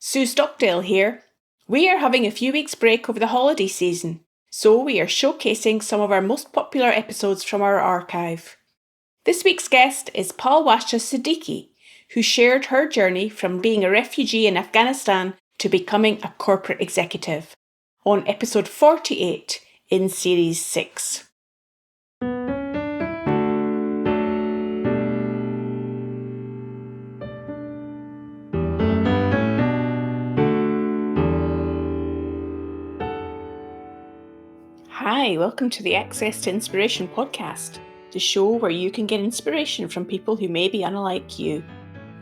Sue Stockdale here. We are having a few weeks break over the holiday season, so we are showcasing some of our most popular episodes from our archive. This week's guest is Palwasha Siddiqi, who shared her journey from being a refugee in Afghanistan to becoming a corporate executive, on episode 48 in series 6. Hi, welcome to the Access to Inspiration podcast, the show where you can get inspiration from people who may be unlike you.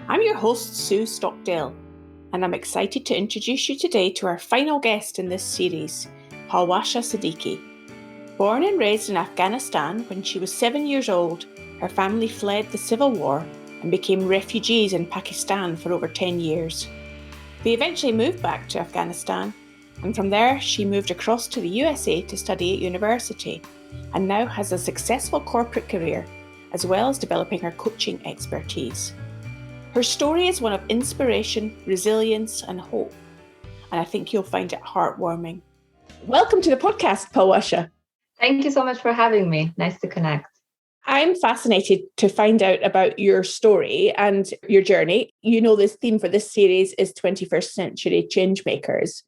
I'm your host, Sue Stockdale, and I'm excited to introduce you today to our final guest in this series, Palwasha Siddiqi. Born and raised in Afghanistan when she was 7 years old, her family fled the civil war and became refugees in Pakistan for over 10 years. They eventually moved back to Afghanistan, and from there she moved across to the USA to study at university, and now has a successful corporate career, as well as developing her coaching expertise. Her story is one of inspiration, resilience, and hope, and I think you'll find it heartwarming. Welcome to the podcast, Palwasha. Thank you so much for having me. Nice to connect. I'm fascinated to find out about your story and your journey. You know, this theme for this series is 21st century change makers.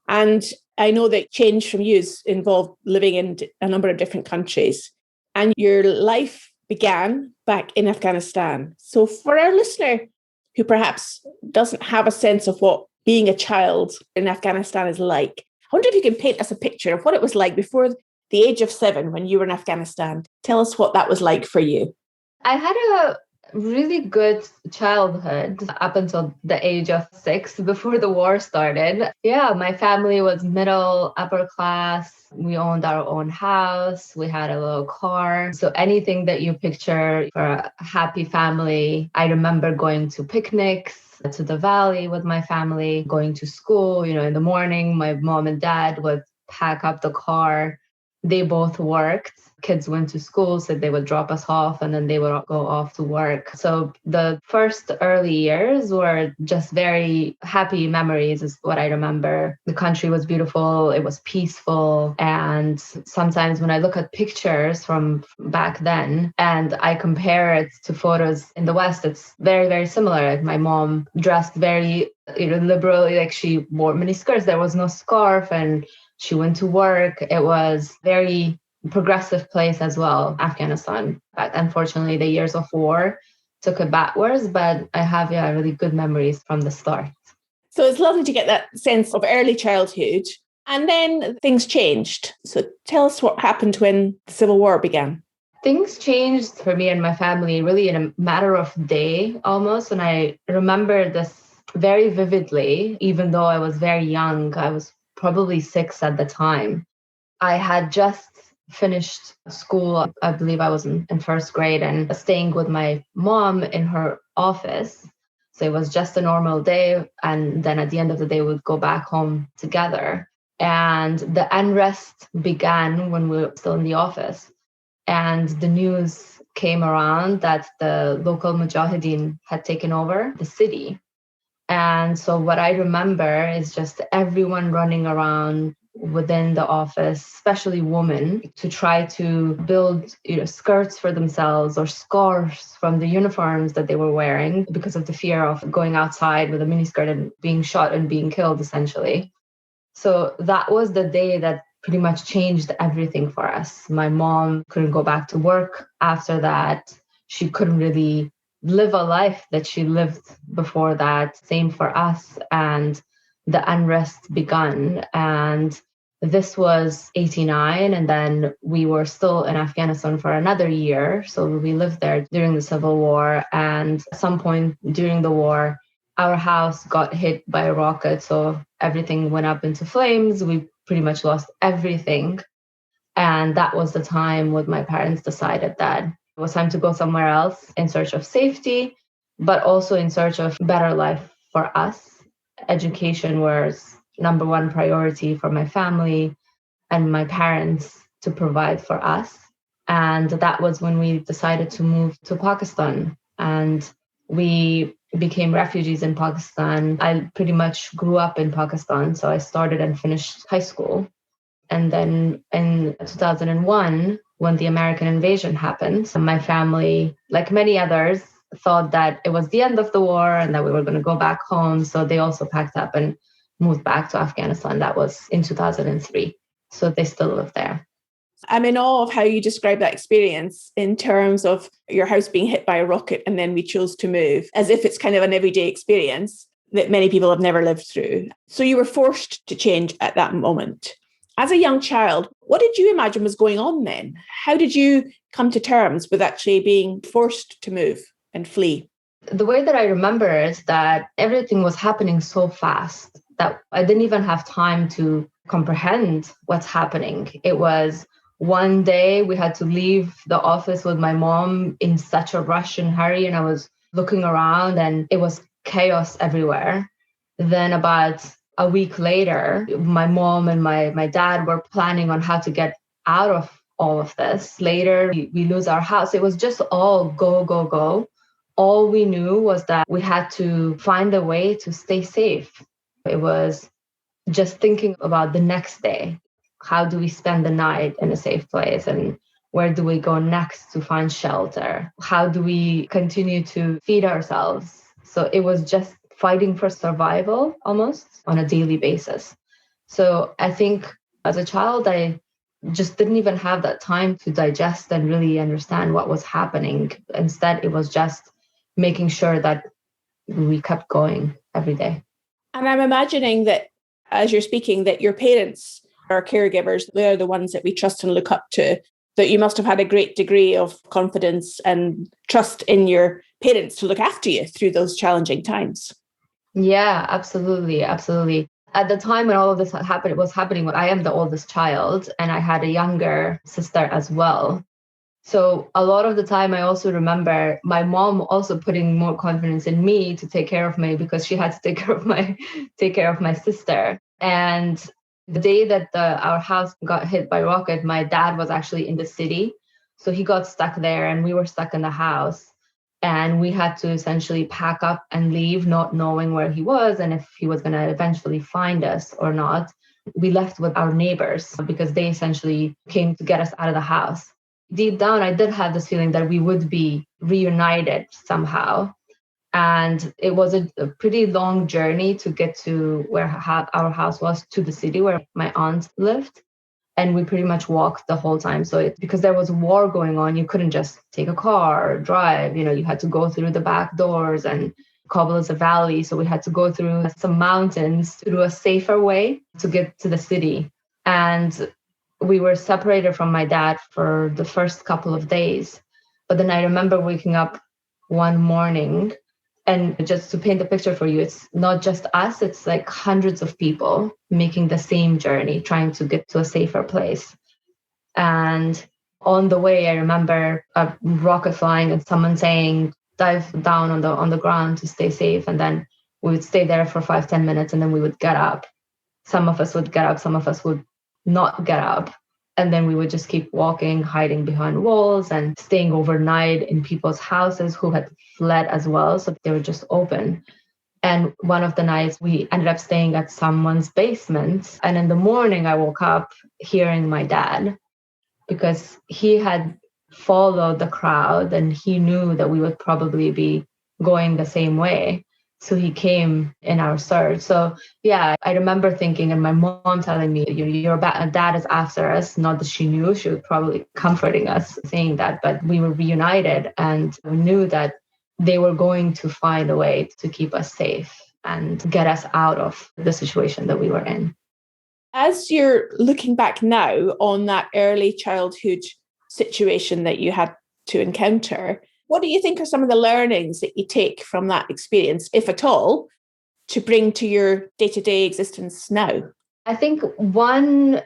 And I know that change from you is involved living in a number of different countries. And your life began back in Afghanistan. So for our listener who perhaps doesn't have a sense of what being a child in Afghanistan is like, I wonder if you can paint us a picture of what it was like before the age of 7 when you were in Afghanistan. Tell us what that was like for you. I had a really good childhood up until the age of 6 before the war started. Yeah, my family was middle, upper class. We owned our own house. We had a little car. So anything that you picture for a happy family, I remember going to picnics to the valley with my family, going to school. In the morning, my mom and dad would pack up the car. They both worked. Kids went to school, so they would drop us off and then they would go off to work. So the first early years were just very happy memories is what I remember. The country was beautiful. It was peaceful. And sometimes when I look at pictures from back then and I compare it to photos in the West, it's very, very similar. Like my mom dressed very liberally, like she wore mini skirts. There was no scarf and she went to work. It was very progressive place as well, Afghanistan. But unfortunately, the years of war took it backwards, but I have really good memories from the start. So it's lovely to get that sense of early childhood. And then things changed. So tell us what happened when the Civil War began. Things changed for me and my family really in a matter of day almost. And I remember this very vividly, even though I was very young. I was probably 6 at the time. I had just finished school. I believe I was in first grade and staying with my mom in her office. So it was just a normal day. And then at the end of the day, we'd go back home together. And the unrest began when we were still in the office. And the news came around that the local Mujahideen had taken over the city. And so what I remember is just everyone running around within the office, especially women, to try to build skirts for themselves or scarves from the uniforms that they were wearing because of the fear of going outside with a miniskirt and being shot and being killed, essentially. So that was the day that pretty much changed everything for us. My mom couldn't go back to work after that. She couldn't really live a life that she lived before that. Same for us. And the unrest begun. And this was 89. And then we were still in Afghanistan for another year. So we lived there during the Civil War. And at some point during the war, our house got hit by a rocket. So everything went up into flames. We pretty much lost everything. And that was the time when my parents decided that it was time to go somewhere else in search of safety, but also in search of better life for us. Education was number one priority for my family and my parents to provide for us. And that was when we decided to move to Pakistan. And we became refugees in Pakistan. I pretty much grew up in Pakistan. So I started and finished high school. And then in 2001, when the American invasion happened, my family, like many others, thought that it was the end of the war and that we were going to go back home. So they also packed up and moved back to Afghanistan. That was in 2003. So they still live there. I'm in awe of how you describe that experience in terms of your house being hit by a rocket and then we chose to move, as if it's kind of an everyday experience that many people have never lived through. So you were forced to change at that moment. As a young child, what did you imagine was going on then? How did you come to terms with actually being forced to move and flee? The way that I remember is that everything was happening so fast that I didn't even have time to comprehend what's happening. It was one day we had to leave the office with my mom in such a rush and hurry, and I was looking around and it was chaos everywhere. Then about a week later, my mom and my dad were planning on how to get out of all of this. Later, we lose our house. It was just all go, go, go. All we knew was that we had to find a way to stay safe. It was just thinking about the next day. How do we spend the night in a safe place? And where do we go next to find shelter? How do we continue to feed ourselves? So it was just fighting for survival almost on a daily basis. So I think as a child, I just didn't even have that time to digest and really understand what was happening. Instead, it was just making sure that we kept going every day. And I'm imagining that as you're speaking, that your parents are caregivers. They're the ones that we trust and look up to, that you must have had a great degree of confidence and trust in your parents to look after you through those challenging times. Yeah, absolutely. Absolutely. At the time when all of this happened, it was happening when I am the oldest child and I had a younger sister as well. So a lot of the time, I also remember my mom also putting more confidence in me to take care of me because she had to take care of my sister. And the day that our house got hit by rocket, my dad was actually in the city. So he got stuck there and we were stuck in the house. And we had to essentially pack up and leave, not knowing where he was and if he was going to eventually find us or not. We left with our neighbors because they essentially came to get us out of the house. Deep down, I did have this feeling that we would be reunited somehow. And it was a pretty long journey to get to where our house was, to the city where my aunt lived. And we pretty much walked the whole time. So because there was war going on, you couldn't just take a car or drive. You had to go through the back doors, and Kabul is a valley. So we had to go through some mountains through a safer way to get to the city. And we were separated from my dad for the first couple of days. But then I remember waking up one morning, and just to paint the picture for you, it's not just us, it's like hundreds of people making the same journey, trying to get to a safer place. And on the way, I remember a rocket flying and someone saying, dive down on the ground to stay safe. And then we would stay there for 5-10 minutes and then we would get up. Some of us would get up, some of us would not get up. And then we would just keep walking, hiding behind walls and staying overnight in people's houses who had fled as well. So they were just open. And one of the nights we ended up staying at someone's basement. And in the morning, I woke up hearing my dad because he had followed the crowd and he knew that we would probably be going the same way. So he came in our search. So yeah, I remember thinking, and my mom telling me, your dad is after us. Not that she knew, she was probably comforting us saying that, but we were reunited and we knew that they were going to find a way to keep us safe and get us out of the situation that we were in. As you're looking back now on that early childhood situation that you had to encounter, what do you think are some of the learnings that you take from that experience, if at all, to bring to your day-to-day existence now? I think one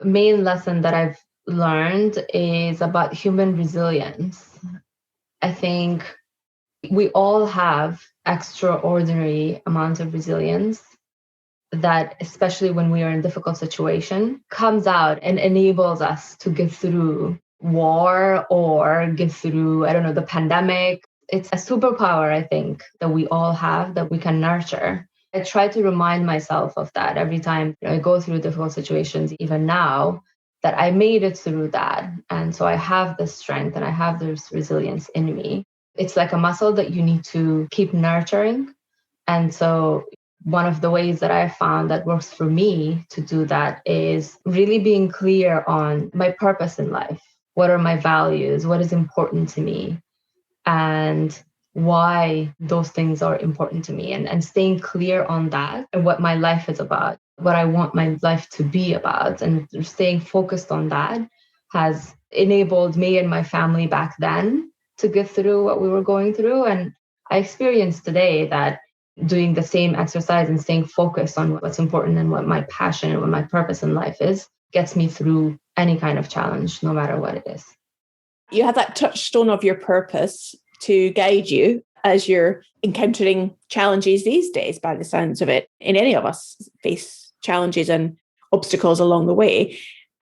main lesson that I've learned is about human resilience. I think we all have extraordinary amounts of resilience that, especially when we are in difficult situation, comes out and enables us to get through war or get through, the pandemic. It's a superpower, I think, that we all have that we can nurture. I try to remind myself of that every time I go through difficult situations, even now, that I made it through that. And so I have this strength and I have this resilience in me. It's like a muscle that you need to keep nurturing. And so one of the ways that I found that works for me to do that is really being clear on my purpose in life. What are my values? What is important to me? And why those things are important to me, and staying clear on that and what my life is about, what I want my life to be about, and staying focused on that has enabled me and my family back then to get through what we were going through. And I experienced today that doing the same exercise and staying focused on what's important and what my passion and what my purpose in life is gets me through any kind of challenge, no matter what it is. You have that touchstone of your purpose to guide you as you're encountering challenges these days, by the sounds of it. And any of us face challenges and obstacles along the way.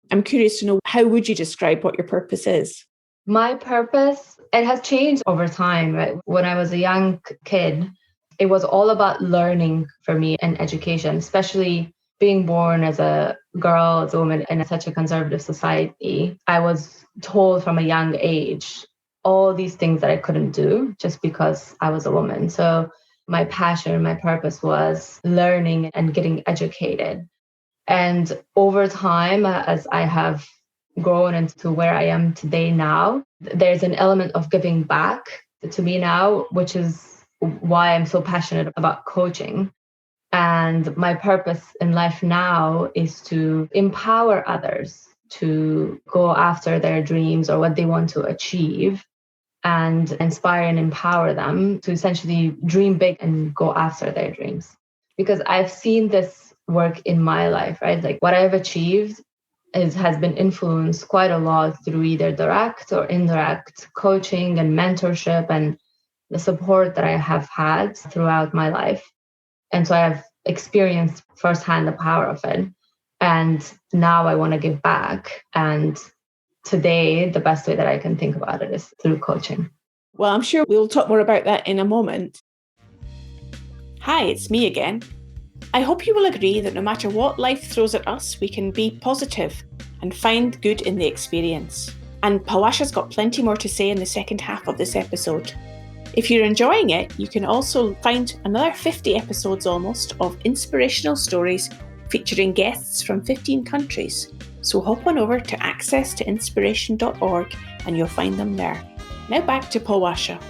I'm curious to know, how would you describe what your purpose is? My purpose, it has changed over time, right? When I was a young kid, it was all about learning for me and education, especially being born as a girl, as a woman in such a conservative society. I was told from a young age all these things that I couldn't do just because I was a woman. So my passion, my purpose was learning and getting educated. And over time, as I have grown into where I am today now, there's an element of giving back to me now, which is why I'm so passionate about coaching. And my purpose in life now is to empower others to go after their dreams or what they want to achieve, and inspire and empower them to essentially dream big and go after their dreams. Because I've seen this work in my life, right? Like what I've achieved has been influenced quite a lot through either direct or indirect coaching and mentorship and the support that I have had throughout my life. And so I have experienced firsthand the power of it. And now I want to give back. And today, the best way that I can think about it is through coaching. Well, I'm sure we'll talk more about that in a moment. Hi, it's me again. I hope you will agree that no matter what life throws at us, we can be positive and find good in the experience. And Palwasha's got plenty more to say in the second half of this episode. If you're enjoying it, you can also find another 50 episodes almost of inspirational stories featuring guests from 15 countries. So hop on over to accesstoinspiration.org and you'll find them there. Now back to Palwasha.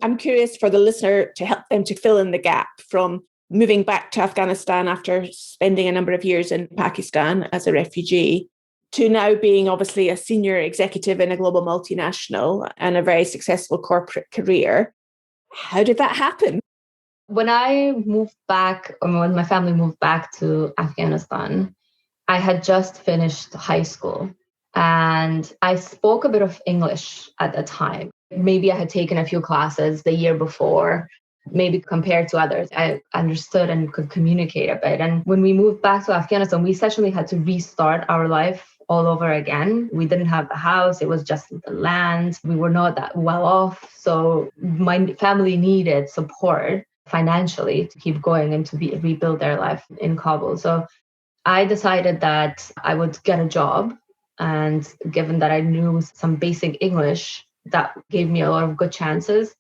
I'm curious for the listener to help them to fill in the gap from moving back to Afghanistan after spending a number of years in Pakistan as a refugee to now being obviously a senior executive in a global multinational and a very successful corporate career. How did that happen? When I moved back, or when my family moved back to Afghanistan, I had just finished high school and I spoke a bit of English at the time. Maybe I had taken a few classes the year before, maybe compared to others. I understood and could communicate a bit. And when we moved back to Afghanistan, we essentially had to restart our life all over again. We didn't have a house. It was just the land. We were not that well off. So my family needed support financially to keep going and to rebuild their life in Kabul. So I decided that I would get a job. And given that I knew some basic English, that gave me a lot of good chances.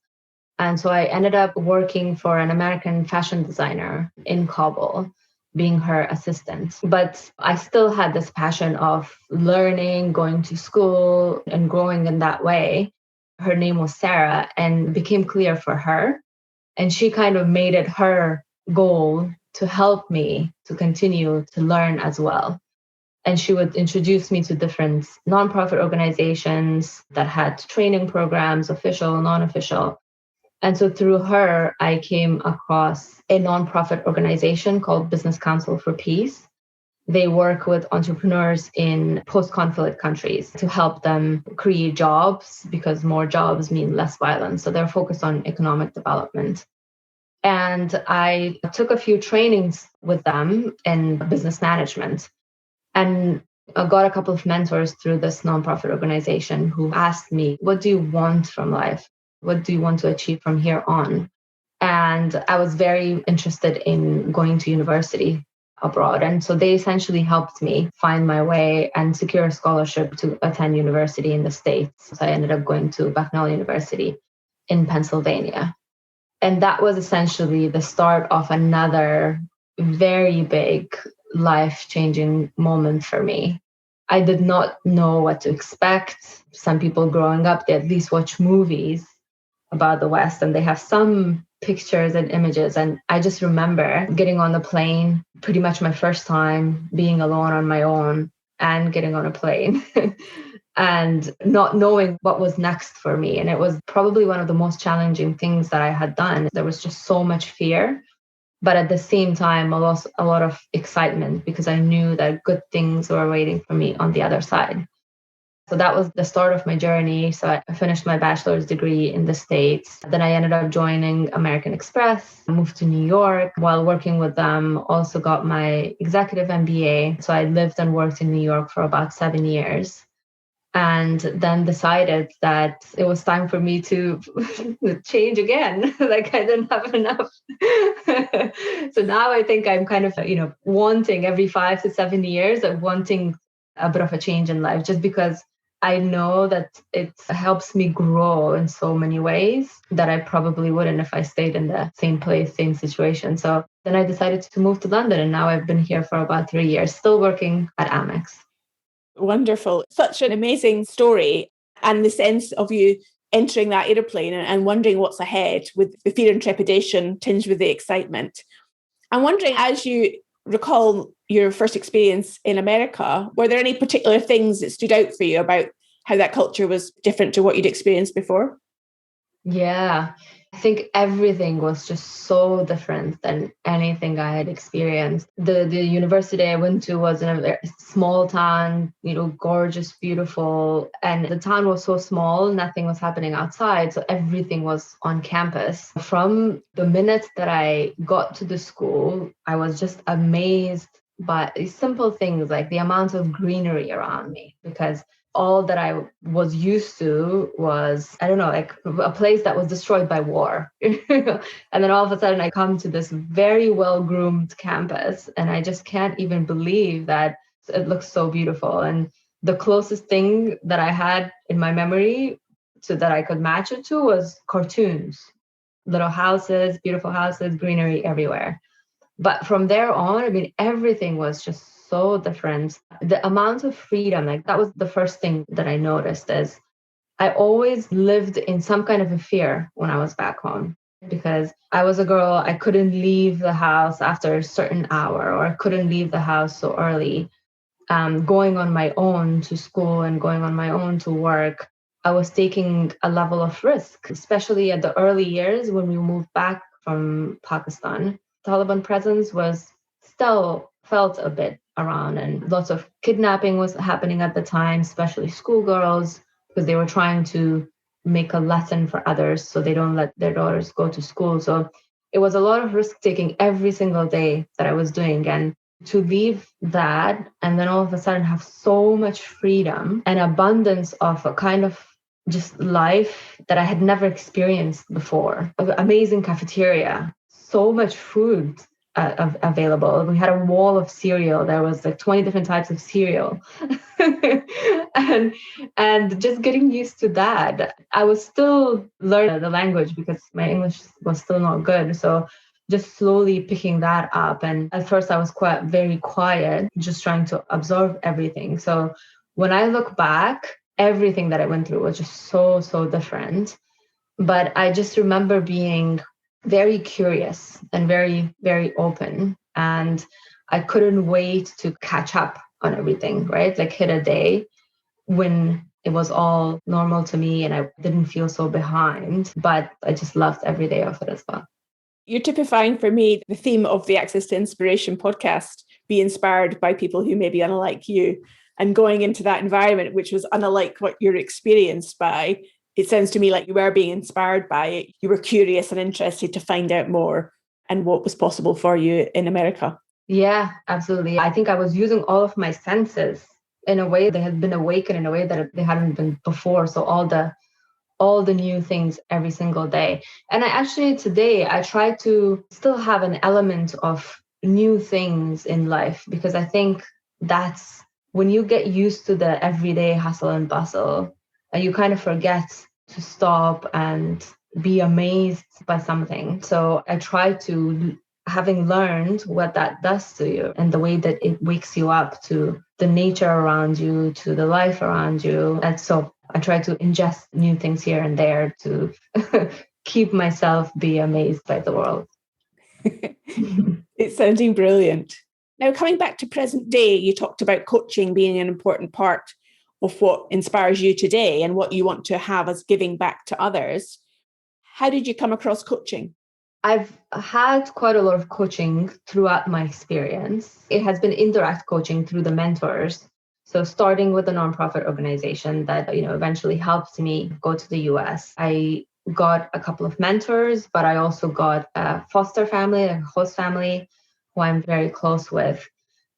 And so I ended up working for an American fashion designer in Kabul, being her assistant. But I still had this passion of learning, going to school, and growing in that way. Her name was Sarah, and it became clear for her. And she kind of made it her goal to help me to continue to learn as well. And she would introduce me to different nonprofit organizations that had training programs, official, non-official. And so through her, I came across a nonprofit organization called Business Council for Peace. They work with entrepreneurs in post-conflict countries to help them create jobs, because more jobs mean less violence. So they're focused on economic development. And I took a few trainings with them in business management. And I got a couple of mentors through this nonprofit organization who asked me, what do you want from life? What do you want to achieve from here on? And I was very interested in going to university abroad. And so they essentially helped me find my way and secure a scholarship to attend university in the States. So I ended up going to Bucknell University in Pennsylvania. And that was essentially the start of another very big life-changing moment for me. I did not know what to expect. Some people growing up, they at least watch movies about the West and they have some pictures and images. And I just remember getting on the plane, pretty much my first time being alone on my own and getting on a plane and not knowing what was next for me. And it was probably one of the most challenging things that I had done. There was just so much fear, but at the same time, a lot of excitement because I knew that good things were waiting for me on the other side. So that was the start of my journey. So I finished my bachelor's degree in the States. Then I ended up joining American Express, moved to New York. While working with them, also got my executive MBA. So I lived and worked in New York for about 7 years. And then decided that it was time for me to change again. Like I didn't have enough. So now I think I'm kind of, wanting every 5 to 7 years of wanting a bit of a change in life, just because I know that it helps me grow in so many ways that I probably wouldn't if I stayed in the same place, same situation. So then I decided to move to London, and now I've been here for about 3 years, still working at Amex. Wonderful. Such an amazing story. And the sense of you entering that aeroplane and wondering what's ahead with the fear and trepidation tinged with the excitement. I'm wondering, as you recall your first experience in America, were there any particular things that stood out for you about how that culture was different to what you'd experienced before? Yeah, I think everything was just so different than anything I had experienced. The university I went to was in a very small town, gorgeous, beautiful. And the town was so small, nothing was happening outside. So everything was on campus. From the minute that I got to the school, I was just amazed by these simple things like the amount of greenery around me, because all that I was used to was, I don't know, like a place that was destroyed by war. And then all of a sudden I come to this very well-groomed campus and I just can't even believe that it looks so beautiful. And the closest thing that I had in my memory so that I could match it to was cartoons, little houses, beautiful houses, greenery everywhere. But from there on, I mean, everything was just so different. The amount of freedom, like that was the first thing that I noticed is I always lived in some kind of a fear when I was back home because I was a girl. I couldn't leave the house after a certain hour, or I couldn't leave the house so early. Going on my own to school and going on my own to work, I was taking a level of risk, especially at the early years when we moved back from Pakistan. Taliban presence was still felt a bit around, and lots of kidnapping was happening at the time, especially schoolgirls, because they were trying to make a lesson for others so they don't let their daughters go to school. So it was a lot of risk taking every single day that I was doing. And to leave that and then all of a sudden have so much freedom and abundance of a kind of just life that I had never experienced before. Amazing cafeteria, so much food available. We had a wall of cereal. There was like 20 different types of cereal. and just getting used to that. I was still learning the language because my English was still not good. So just slowly picking that up. And at first I was very quiet, just trying to absorb everything. So when I look back, everything that I went through was just so, so different. But I just remember being very curious and very, very open. And I couldn't wait to catch up on everything, right? Like hit a day when it was all normal to me and I didn't feel so behind, but I just loved every day of it as well. You're typifying for me the theme of the Access to Inspiration podcast, be inspired by people who may be unlike you. And going into that environment, which was unlike what you're experienced by, it sounds to me like you were being inspired by it. You were curious and interested to find out more and what was possible for you in America. Yeah, absolutely. I think I was using all of my senses in a way they had been awakened in a way that they hadn't been before. So all the new things every single day. And I actually today I try to still have an element of new things in life, because I think that's when you get used to the everyday hustle and bustle, and you kind of forget to stop and be amazed by something. So I try to, having learned what that does to you and the way that it wakes you up to the nature around you, to the life around you. And so I try to ingest new things here and there to keep myself be amazed by the world. It's sounding brilliant. Now, coming back to present day, you talked about coaching being an important part of what inspires you today and what you want to have as giving back to others. How did you come across coaching? I've had quite a lot of coaching throughout my experience. It has been indirect coaching through the mentors. So starting with a nonprofit organization that, eventually helped me go to the US. I got a couple of mentors, but I also got a foster family, a host family who I'm very close with.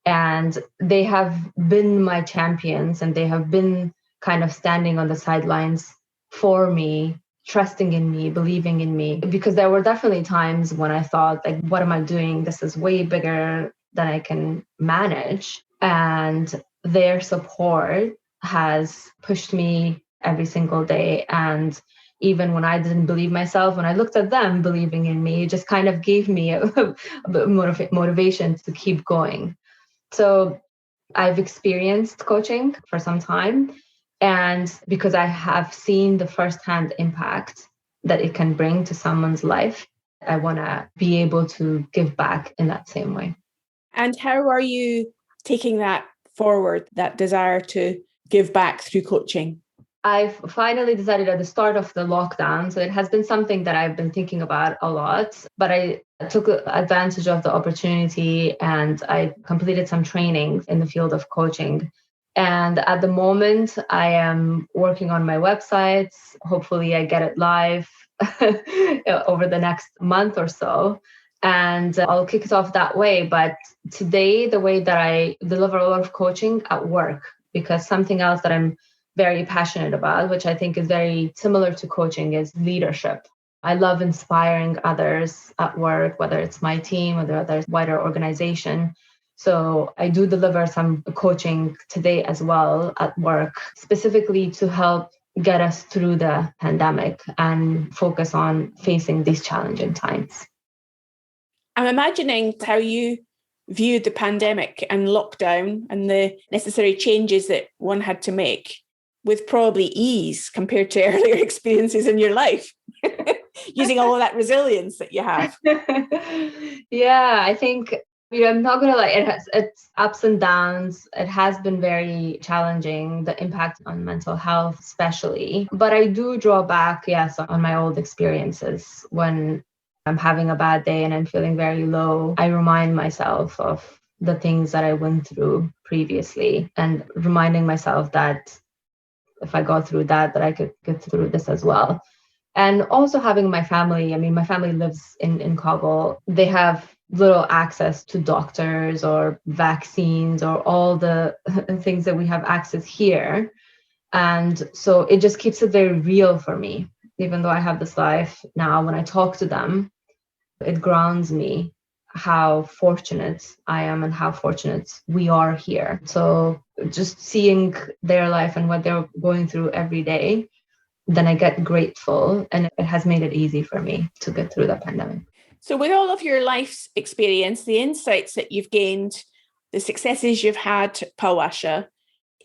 And they have been my champions, and they have been kind of standing on the sidelines for me, trusting in me, believing in me, because there were definitely times when I thought, like, what am I doing? This is way bigger than I can manage. And their support has pushed me every single day. And even when I didn't believe myself, when I looked at them believing in me, it just kind of gave me a bit motivation to keep going. So I've experienced coaching for some time. And because I have seen the firsthand impact that it can bring to someone's life, I want to be able to give back in that same way. And how are you taking that forward, that desire to give back through coaching? I've finally decided at the start of the lockdown. So it has been something that I've been thinking about a lot, but I took advantage of the opportunity and I completed some training in the field of coaching. And at the moment, I am working on my website. Hopefully, I get it live over the next month or so. And I'll kick it off that way. But today, the way that I deliver a lot of coaching at work, because something else that I'm very passionate about, which I think is very similar to coaching, is leadership. I love inspiring others at work, whether it's my team or the other wider organization. So I do deliver some coaching today as well at work, specifically to help get us through the pandemic and focus on facing these challenging times. I'm imagining how you viewed the pandemic and lockdown and the necessary changes that one had to make with probably ease compared to earlier experiences in your life, using all of that resilience that you have. Yeah, I think, I'm not going to lie, it's ups and downs. It has been very challenging, the impact on mental health, especially. But I do draw back, yes, on my old experiences. When I'm having a bad day and I'm feeling very low, I remind myself of the things that I went through previously, and reminding myself that if I go through that I could get through this as well. And also having my family. I mean, my family lives in Kabul. They have little access to doctors or vaccines or all the things that we have access here. And so it just keeps it very real for me. Even though I have this life now, when I talk to them, it grounds me how fortunate I am and how fortunate we are here. So just seeing their life and what they're going through every day, then I get grateful, and it has made it easy for me to get through the pandemic. So with all of your life's experience, the insights that you've gained, the successes you've had, Palwasha,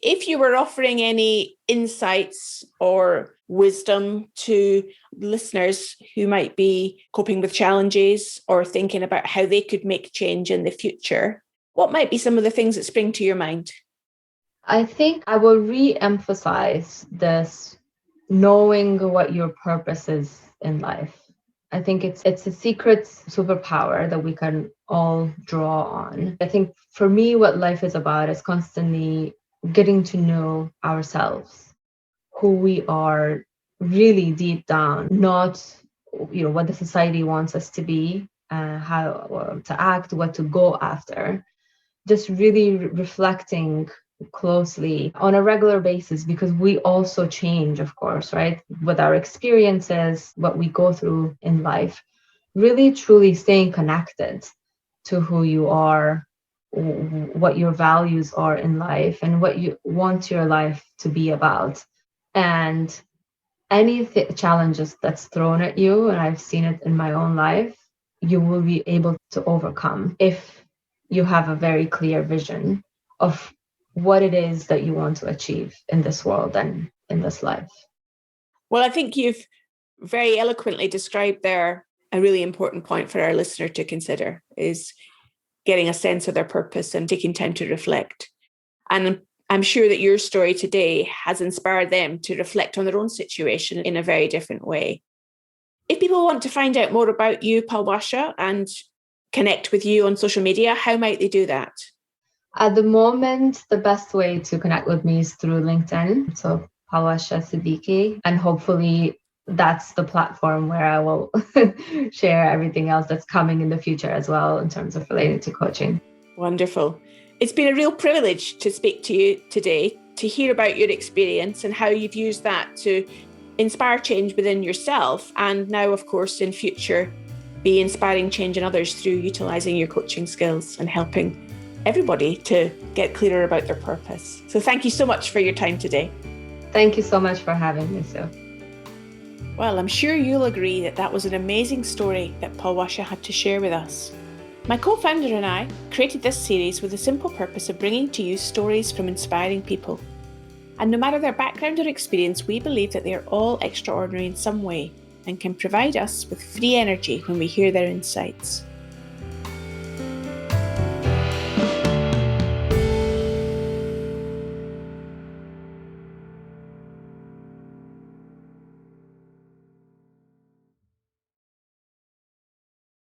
if you were offering any insights or wisdom to listeners who might be coping with challenges or thinking about how they could make change in the future, what might be some of the things that spring to your mind? I think I will re-emphasize this, knowing what your purpose is in life. I think it's a secret superpower that we can all draw on. I think for me, what life is about is constantly getting to know ourselves, who we are really deep down, not what the society wants us to be, how to act, what to go after. Just really reflecting closely on a regular basis, because we also change, of course, right? With our experiences, what we go through in life, really truly staying connected to who you are, what your values are in life, and what you want your life to be about. And any challenges that's thrown at you, and I've seen it in my own life, you will be able to overcome if you have a very clear vision of what it is that you want to achieve in this world and in this life. Well, I think you've very eloquently described there a really important point for our listener to consider is getting a sense of their purpose and taking time to reflect. And I'm sure that your story today has inspired them to reflect on their own situation in a very different way. If people want to find out more about you, Palwasha, and connect with you on social media, how might they do that? At the moment, the best way to connect with me is through LinkedIn. So Palwasha Siddiqi. And hopefully that's the platform where I will share everything else that's coming in the future as well in terms of related to coaching. Wonderful. It's been a real privilege to speak to you today, to hear about your experience and how you've used that to inspire change within yourself, and now, of course, in future, be inspiring change in others through utilising your coaching skills and helping everybody to get clearer about their purpose. So thank you so much for your time today. Thank you so much for having me, Sue. Well, I'm sure you'll agree that that was an amazing story that Palwasha had to share with us. My co-founder and I created this series with the simple purpose of bringing to you stories from inspiring people. And no matter their background or experience, we believe that they are all extraordinary in some way and can provide us with free energy when we hear their insights.